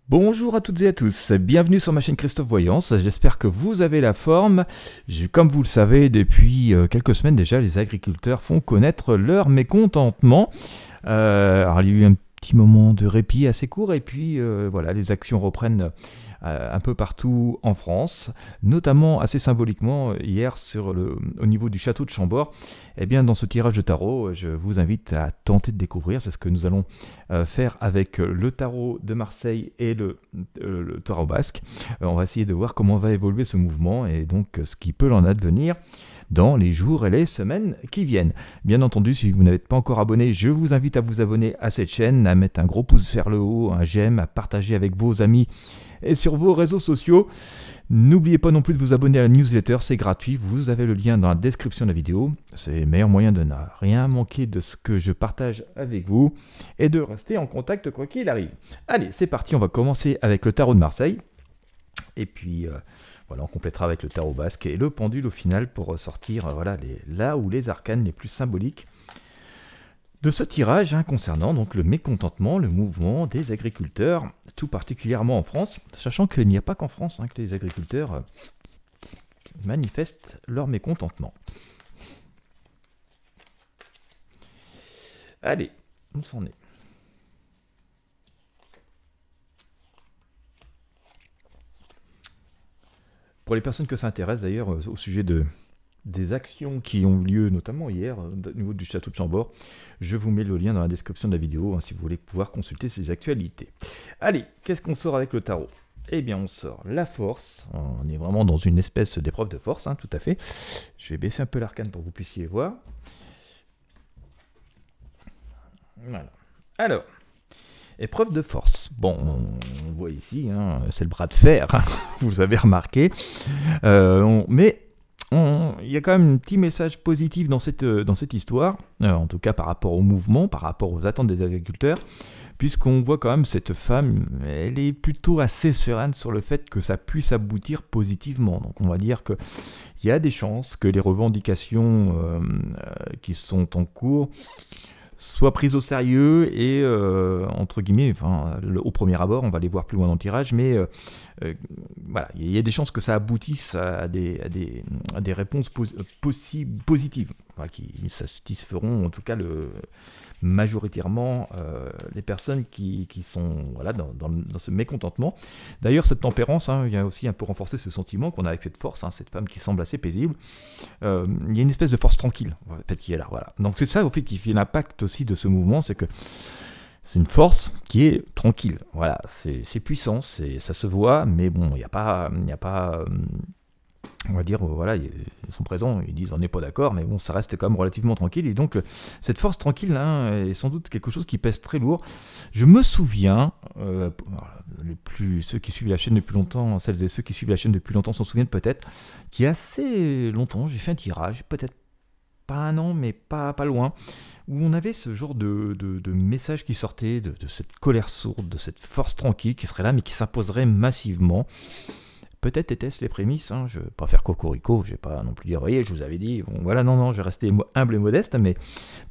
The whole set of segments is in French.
Bonjour à toutes et à tous, bienvenue sur ma chaîne Christophe Voyance, j'espère que vous avez la forme. Comme vous le savez, depuis quelques semaines déjà, les agriculteurs font connaître leur mécontentement. Alors il y a eu un petit moment de répit assez court et puis voilà, les actions reprennent un peu partout en France, notamment assez symboliquement hier au niveau du château de Chambord. Eh bien, dans ce tirage de tarot, je vous invite à tenter de découvrir. C'est ce que nous allons faire avec le tarot de Marseille et le tarot basque. On va essayer de voir comment va évoluer ce mouvement et donc ce qui peut en advenir dans les jours et les semaines qui viennent. Bien entendu, si vous n'êtes pas encore abonné, je vous invite à vous abonner à cette chaîne, à mettre un gros pouce vers le haut, un j'aime, à partager avec vos amis et sur vos réseaux sociaux. N'oubliez pas non plus de vous abonner à la newsletter, c'est gratuit, vous avez le lien dans la description de la vidéo. C'est le meilleur moyen de ne rien manquer de ce que je partage avec vous et de rester en contact quoi qu'il arrive. Allez, c'est parti, on va commencer avec le tarot de Marseille. Et puis, voilà, on complétera avec le tarot basque et le pendule au final pour ressortir voilà, là où les arcanes les plus symboliques de ce tirage concernant donc le mécontentement, le mouvement des agriculteurs, tout particulièrement en France, sachant qu'il n'y a pas qu'en France que les agriculteurs manifestent leur mécontentement. Allez, on s'en est. Pour les personnes que ça intéresse d'ailleurs au sujet des actions qui ont eu lieu notamment hier au niveau du château de Chambord, je vous mets le lien dans la description de la vidéo si vous voulez pouvoir consulter ces actualités. Allez, qu'est-ce qu'on sort avec le tarot? Eh bien on sort la force, on est vraiment dans une espèce d'épreuve de force, tout à fait. Je vais baisser un peu l'arcane pour que vous puissiez voir. Voilà. Alors, épreuve de force. Bon, on voit ici, c'est le bras de fer, vous avez remarqué. Mais il y a quand même un petit message positif dans cette histoire, en tout cas par rapport au mouvement, par rapport aux attentes des agriculteurs, puisqu'on voit quand même cette femme, elle est plutôt assez sereine sur le fait que ça puisse aboutir positivement. Donc on va dire qu'il y a des chances que les revendications qui sont en cours soient prises au sérieux et, entre guillemets, au premier abord, on va les voir plus loin dans le tirage, mais voilà, il y a des chances que ça aboutisse à des réponses positives, qui satisferont en tout cas majoritairement les personnes qui sont voilà, dans ce mécontentement. D'ailleurs, cette tempérance vient aussi un peu renforcer ce sentiment qu'on a avec cette force, cette femme qui semble assez paisible. Il y a une espèce de force tranquille en fait, qui est là. Voilà. Donc c'est ça au fait qui fait l'impact aussi de ce mouvement, c'est que c'est une force qui est tranquille. Voilà, c'est puissant, ça se voit, mais bon, il n'y a pas on va dire, voilà, ils sont présents, ils disent on n'est pas d'accord, mais bon, ça reste quand même relativement tranquille. Et donc, cette force tranquille est sans doute quelque chose qui pèse très lourd. Je me souviens, ceux qui suivent la chaîne depuis longtemps, celles et ceux qui suivent la chaîne depuis longtemps s'en souviennent peut-être, qu'il y a assez longtemps, j'ai fait un tirage, peut-être pas un an, mais pas loin, où on avait ce genre de message qui sortait de cette colère sourde, de cette force tranquille qui serait là, mais qui s'imposerait massivement. Peut-être était-ce les prémices, je ne vais pas faire cocorico, je ne vais pas non plus dire, voyez, je vous avais dit, bon voilà, non, je vais rester humble et modeste, mais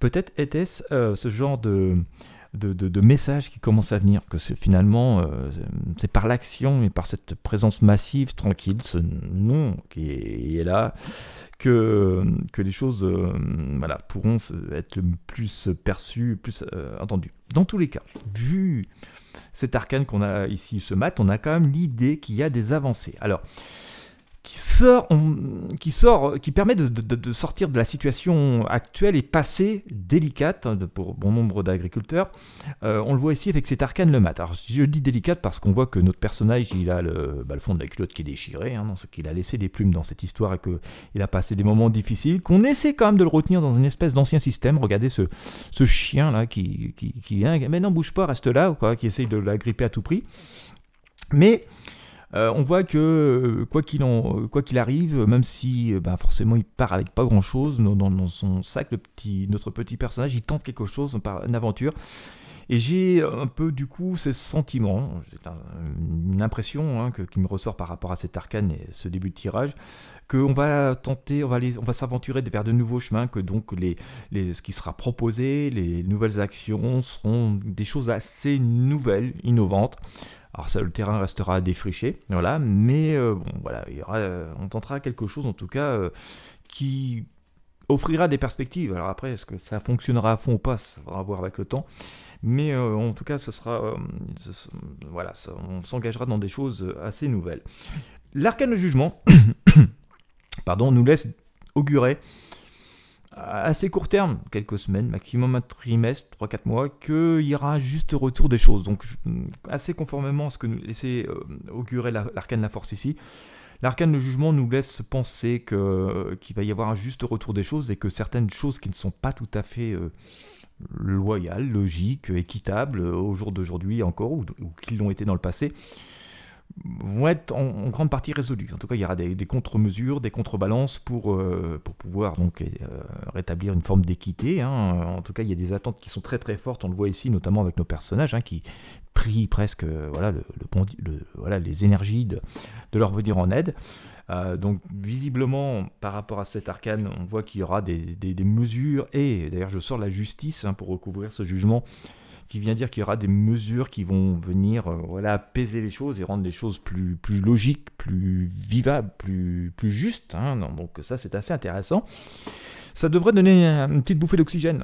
peut-être était-ce ce genre de message qui commence à venir, que finalement, c'est par l'action et par cette présence massive, tranquille, ce nom qui est là, que les choses voilà, pourront être le plus perçues, plus entendues. Dans tous les cas, vu cet arcane qu'on a ici, ce mat, on a quand même l'idée qu'il y a des avancées. Alors, qui permet de sortir de la situation actuelle et passée délicate pour bon nombre d'agriculteurs. On le voit ici avec cet arcane le mat. Alors je dis délicate parce qu'on voit que notre personnage il a le fond de la culotte qui est déchiré, qu'il a laissé des plumes dans cette histoire et qu'il a passé des moments difficiles, qu'on essaie quand même de le retenir dans une espèce d'ancien système. Regardez ce chien là qui mais non bouge pas, reste là, qui essaye de l'agripper à tout prix. Mais on voit que quoi qu'il arrive, même si forcément il part avec pas grand chose, dans son sac, notre petit personnage, il tente quelque chose, une aventure. Et j'ai un peu du coup ce sentiment, une impression qui me ressort par rapport à cet arcane et ce début de tirage, qu'on va tenter, on va s'aventurer vers de nouveaux chemins, que donc ce qui sera proposé, les nouvelles actions seront des choses assez nouvelles, innovantes. Alors ça, le terrain restera défriché, voilà, mais bon, voilà, on tentera quelque chose en tout cas qui offrira des perspectives. Alors après, est-ce que ça fonctionnera à fond ou pas, ça va voir avec le temps. Mais en tout cas, voilà, on s'engagera dans des choses assez nouvelles. L'arcane de jugement, pardon, nous laisse augurer à assez court terme, quelques semaines, maximum un trimestre, 3-4 mois, qu'il y aura un juste retour des choses. Donc assez conformément à ce que nous laissait augurer l'arcane de la force ici, l'arcane de jugement nous laisse penser qu'il va y avoir un juste retour des choses et que certaines choses qui ne sont pas tout à fait loyales, logiques, équitables au jour d'aujourd'hui encore, ou qui l'ont été dans le passé, vont être en grande partie résolues. En tout cas, il y aura des contre-mesures, des contrebalances pour pouvoir donc rétablir une forme d'équité. En tout cas, il y a des attentes qui sont très très fortes, on le voit ici, notamment avec nos personnages, qui prient presque les énergies de leur venir en aide. Donc visiblement, par rapport à cet arcane, on voit qu'il y aura des mesures, et d'ailleurs je sors la justice pour recouvrir ce jugement, qui vient dire qu'il y aura des mesures qui vont venir apaiser les choses et rendre les choses plus logiques, plus vivables, plus justes. Donc ça, c'est assez intéressant. Ça devrait donner une petite bouffée d'oxygène,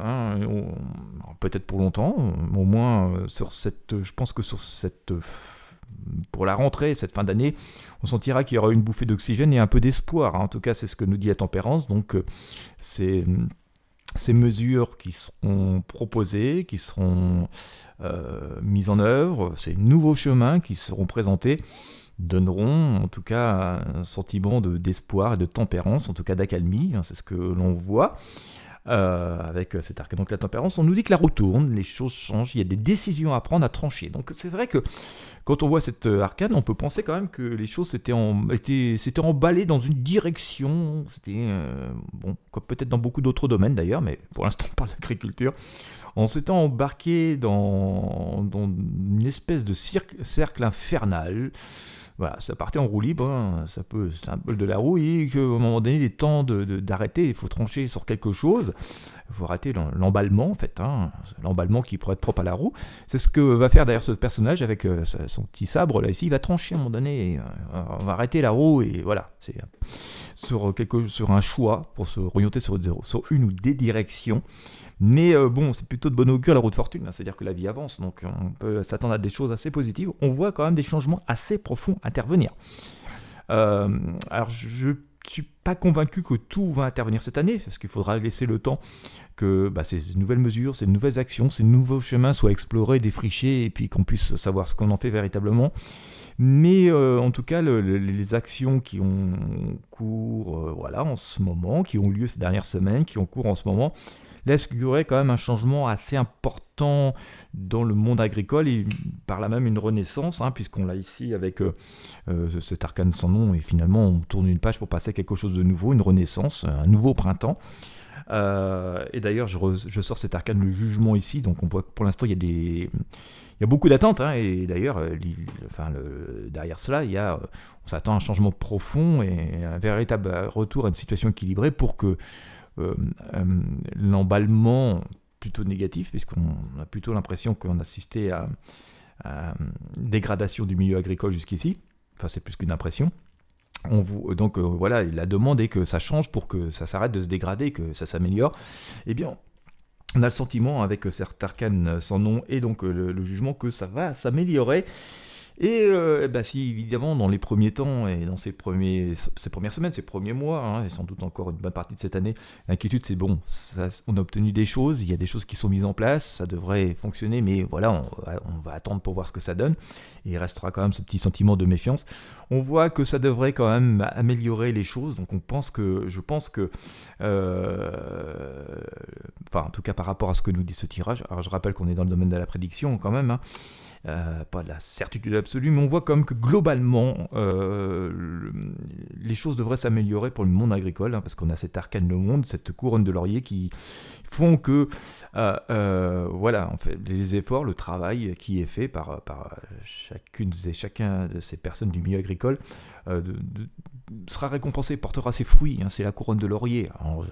peut-être pour longtemps, au moins je pense que pour la rentrée, cette fin d'année, on sentira qu'il y aura une bouffée d'oxygène et un peu d'espoir. En tout cas, c'est ce que nous dit la tempérance. Donc ces mesures qui seront proposées, qui seront mises en œuvre, ces nouveaux chemins qui seront présentés, donneront en tout cas un sentiment d'espoir et de tempérance, en tout cas d'accalmie, c'est ce que l'on voit avec cet arcane. Donc la tempérance, on nous dit que la roue tourne, les choses changent, il y a des décisions à prendre, à trancher. Donc c'est vrai que quand on voit cet arcane, on peut penser quand même que les choses s'étaient emballées dans une direction, c'était comme peut-être dans beaucoup d'autres domaines d'ailleurs, mais pour l'instant on parle d'agriculture. On s'était embarqué dans une espèce de cercle infernal. Voilà, ça partait en roue libre, c'est un peu de la roue, et qu'à un moment donné, il est temps d'arrêter, il faut trancher sur quelque chose, il faut arrêter l'emballement, en fait, l'emballement qui pourrait être propre à la roue. C'est ce que va faire d'ailleurs ce personnage avec son petit sabre, là, ici, il va trancher à un moment donné, et, on va arrêter la roue, et voilà, c'est sur un choix, pour se orienter sur une ou des directions. Mais bon, c'est plutôt de bon augure la roue de fortune, c'est-à-dire que la vie avance, donc on peut s'attendre à des choses assez positives. On voit quand même des changements assez profonds intervenir. Alors je ne suis pas convaincu que tout va intervenir cette année, parce qu'il faudra laisser le temps que ces nouvelles mesures, ces nouvelles actions, ces nouveaux chemins soient explorés, défrichés, et puis qu'on puisse savoir ce qu'on en fait véritablement. Mais en tout cas, les actions qui ont cours en ce moment, qui ont lieu ces dernières semaines, qui ont cours en ce moment, laisse augurer quand même un changement assez important dans le monde agricole et par là même une renaissance, puisqu'on l'a ici avec cet arcane sans nom, et finalement on tourne une page pour passer à quelque chose de nouveau, une renaissance, un nouveau printemps. Et d'ailleurs je sors cet arcane le jugement ici, donc on voit que pour l'instant il y a beaucoup d'attentes, et d'ailleurs derrière cela on s'attend à un changement profond et un véritable retour à une situation équilibrée pour que l'emballement plutôt négatif, puisqu'on a plutôt l'impression qu'on assistait à une dégradation du milieu agricole jusqu'ici, enfin c'est plus qu'une impression. Donc la demande est que ça change pour que ça s'arrête de se dégrader, que ça s'améliore. Eh bien, on a le sentiment avec cet arcane sans nom et donc le jugement que ça va s'améliorer. Et si évidemment dans les premiers temps et dans ces premières semaines, ces premiers mois, et sans doute encore une bonne partie de cette année, l'inquiétude c'est bon, on a obtenu des choses, il y a des choses qui sont mises en place, ça devrait fonctionner, mais voilà, on va attendre pour voir ce que ça donne, et il restera quand même ce petit sentiment de méfiance. On voit que ça devrait quand même améliorer les choses, donc je pense que en tout cas par rapport à ce que nous dit ce tirage, alors je rappelle qu'on est dans le domaine de la prédiction quand même, pas de la certitude absolue, mais on voit comme que globalement les choses devraient s'améliorer pour le monde agricole, parce qu'on a cet arcane le monde, cette couronne de laurier qui font que on fait les efforts, le travail qui est fait par chacune et chacun de ces personnes du milieu agricole sera récompensé, portera ses fruits, hein, c'est la couronne de laurier. Alors,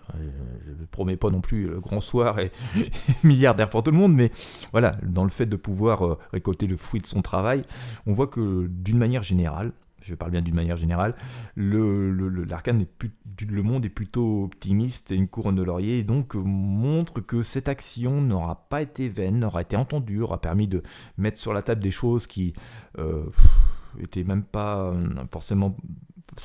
je ne promets pas non plus le grand soir et milliardaire pour tout le monde, mais voilà, dans le fait de pouvoir récolter le fruit de son travail, on voit que d'une manière générale, je parle bien d'une manière générale, l'arcane le monde est plutôt optimiste et une couronne de laurier, et donc montre que cette action n'aura pas été vaine, n'aura été entendue, aura permis de mettre sur la table des choses qui étaient même pas forcément...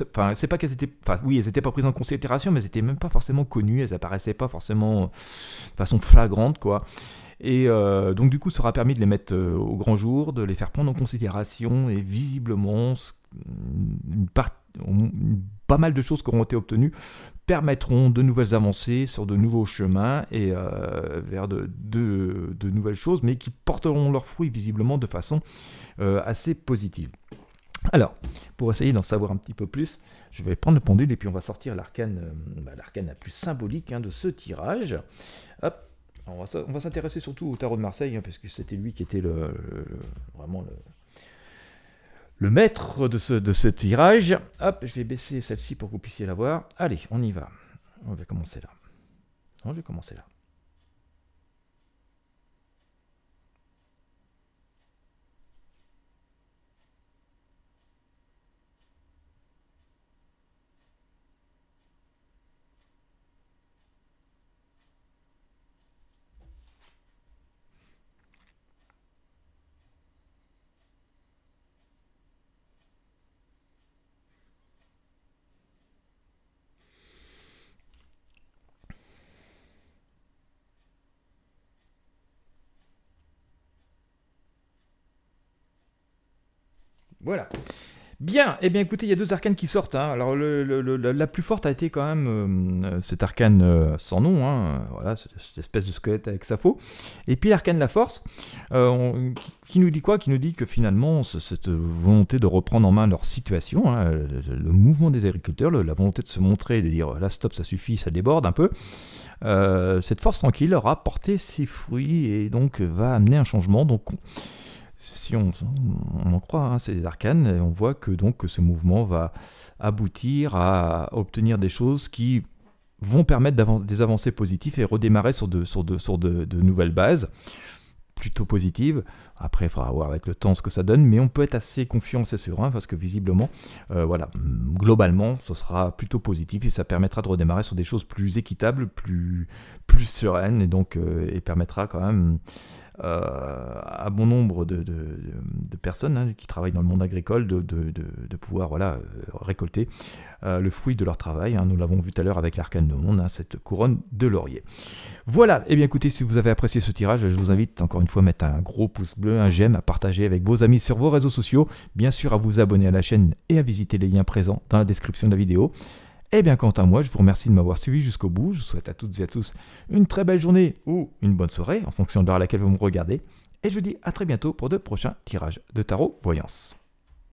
Enfin, c'est pas qu'elles étaient... Enfin, oui, elles n'étaient pas prises en considération, mais elles n'étaient même pas forcément connues, elles apparaissaient pas forcément de façon flagrante, quoi. Et donc du coup, ça aura permis de les mettre au grand jour, de les faire prendre en considération, et visiblement, pas mal de choses qui auront été obtenues permettront de nouvelles avancées sur de nouveaux chemins et vers de nouvelles choses, mais qui porteront leurs fruits visiblement de façon assez positive. Alors, pour essayer d'en savoir un petit peu plus, je vais prendre le pendule et puis on va sortir l'arcane la plus symbolique, hein, de ce tirage. Hop. On va s'intéresser surtout au tarot de Marseille, hein, parce que c'était lui qui était vraiment le maître de ce tirage. Hop, je vais baisser celle-ci pour que vous puissiez la voir. Allez, on y va. On va commencer là. Non, je vais commencer là. Voilà. Bien, eh bien écoutez, il y a deux arcanes qui sortent, hein. Alors la plus forte a été quand même cet arcane sans nom, hein. Voilà, cette espèce de squelette avec sa faux. Et puis l'arcane la force, qui nous dit quoi? Qui nous dit que finalement, cette volonté de reprendre en main leur situation, hein, le mouvement des agriculteurs, la volonté de se montrer, de dire là stop, ça suffit, ça déborde un peu, cette force tranquille aura porté ses fruits et donc va amener un changement. Donc si on en croit, hein, ces arcanes, on voit que donc ce mouvement va aboutir à obtenir des choses qui vont permettre des avancées positives et redémarrer sur de nouvelles bases plutôt positives. Après, il faudra voir avec le temps ce que ça donne, mais on peut être assez confiant, assez serein, parce que visiblement, voilà, globalement, ce sera plutôt positif et ça permettra de redémarrer sur des choses plus équitables, plus sereines, et donc et permettra quand même à bon nombre de personnes, hein, qui travaillent dans le monde agricole de pouvoir, voilà, récolter le fruit de leur travail, hein. Nous l'avons vu tout à l'heure avec l'arcane de monde, hein, cette couronne de laurier. Voilà, et bien écoutez, si vous avez apprécié ce tirage, je vous invite encore une fois à mettre un gros pouce bleu, un j'aime, à partager avec vos amis sur vos réseaux sociaux, bien sûr à vous abonner à la chaîne et à visiter les liens présents dans la description de la vidéo. Et bien quant à moi, je vous remercie de m'avoir suivi jusqu'au bout. Je vous souhaite à toutes et à tous une très belle journée ou une bonne soirée, en fonction de l'heure à laquelle vous me regardez. Et je vous dis à très bientôt pour de prochains tirages de tarot voyance.